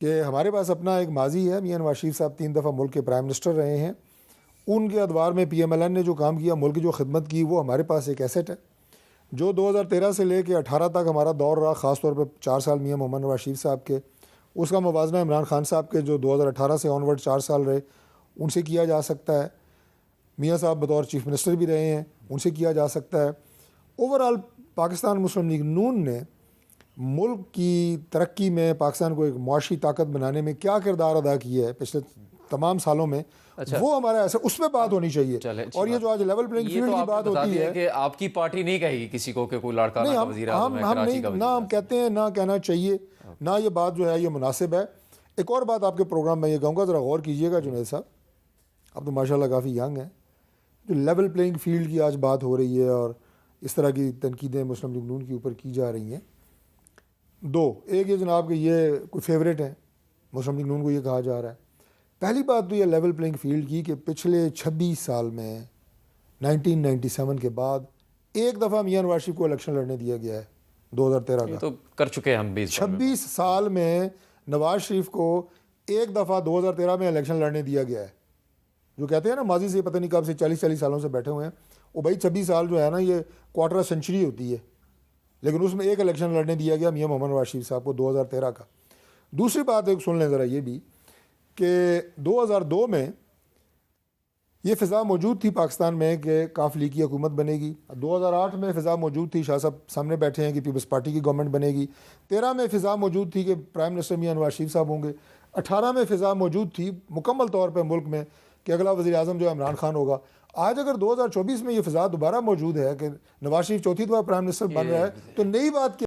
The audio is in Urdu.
کہ ہمارے پاس اپنا ایک ماضی ہے. میاں نواز شریف صاحب 3 دفعہ ملک کے پرائم منسٹر رہے ہیں. ان کے ادوار میں پی ایم ایل این نے جو کام کیا, ملک کی جو خدمت کی, وہ ہمارے پاس ایک ایسٹ ہے. جو 2013 سے لے کے 18 تک ہمارا دور رہا, خاص طور پہ 4 سال میاں محمد نواز شریف صاحب کے, اس کا موازنہ عمران خان صاحب کے جو 2018 سے آن ورڈ 4 سال رہے ان سے کیا جا سکتا ہے. میاں صاحب بطور چیف منسٹر بھی رہے ہیں, ان سے کیا جا سکتا ہے. اوور آل پاکستان مسلم لیگ نون نے ملک کی ترقی میں, پاکستان کو ایک معاشی طاقت بنانے میں کیا کردار ادا کیا ہے پچھلے تمام سالوں میں, وہ ہمارا ایسا اس پہ بات ہونی چاہیے. اور یہ جو آج لیول پلینگ فیلڈ کی بات ہوتی ہے کہ آپ کی پارٹی نہیں کہے گی کسی کو کہ کوئی لاڑکانہ کا وزیر اعظم ہے, کراچی کا وزیر نہ ہم کہتے ہیں, نہ کہنا چاہیے, نہ یہ بات جو ہے یہ مناسب ہے. ایک اور بات آپ کے پروگرام میں یہ کہوں گا, ذرا غور کیجیے گا جنید صاحب, آپ تو ماشاء اللہ کافی ینگ ہیں. جو لیول پلینگ فیلڈ کی آج بات ہو رہی ہے اور اس طرح کی تنقیدیں مسلم لیگ نون کے اوپر کی جا رہی ہیں, دو, ایک یہ جناب کہ یہ کوئی فیوریٹ ہے مسلم لیگ نون کو, یہ کہا جا رہا ہے. پہلی بات تو یہ لیول پلینگ فیلڈ کی کہ پچھلے 26 سال میں 1997 کے بعد ایک دفعہ میاں نواز شریف کو الیکشن لڑنے دیا گیا ہے 2013 کا. تو کر چکے ہیں ہم 26 سال میں نواز شریف کو ایک دفعہ 2013 میں الیکشن لڑنے دیا گیا ہے. جو کہتے ہیں نا ماضی سے پتہ نہیں کب سے 40 سالوں سے بیٹھے ہوئے ہیں, وہ بھائی 26 سال جو ہے نا یہ کوارٹر سینچری ہوتی ہے, لیکن اس میں ایک الیکشن لڑنے دیا گیا میاں محمد نواز شریف صاحب کو 2013 کا. دوسری بات ایک سن لیں ذرا یہ بھی کہ 2002 میں یہ فضا موجود تھی پاکستان میں کہ کاف لیگ کی حکومت بنے گی. 2008 میں فضا موجود تھی, شاہ صاحب سامنے بیٹھے ہیں, کہ پیپلز پارٹی کی گورنمنٹ بنے گی. 13 میں فضا موجود تھی کہ پرائم منسٹر میاں نواز شریف صاحب ہوں گے. 18 میں فضا موجود تھی مکمل طور پہ ملک میں کہ اگلا وزیر اعظم جو ہے عمران خان ہوگا. آج اگر 2024 میں یہ فضا دوبارہ موجود ہے کہ نواز شریف چوتھی دفعہ پرائم منسٹر بن رہا ہے, تو نئی بات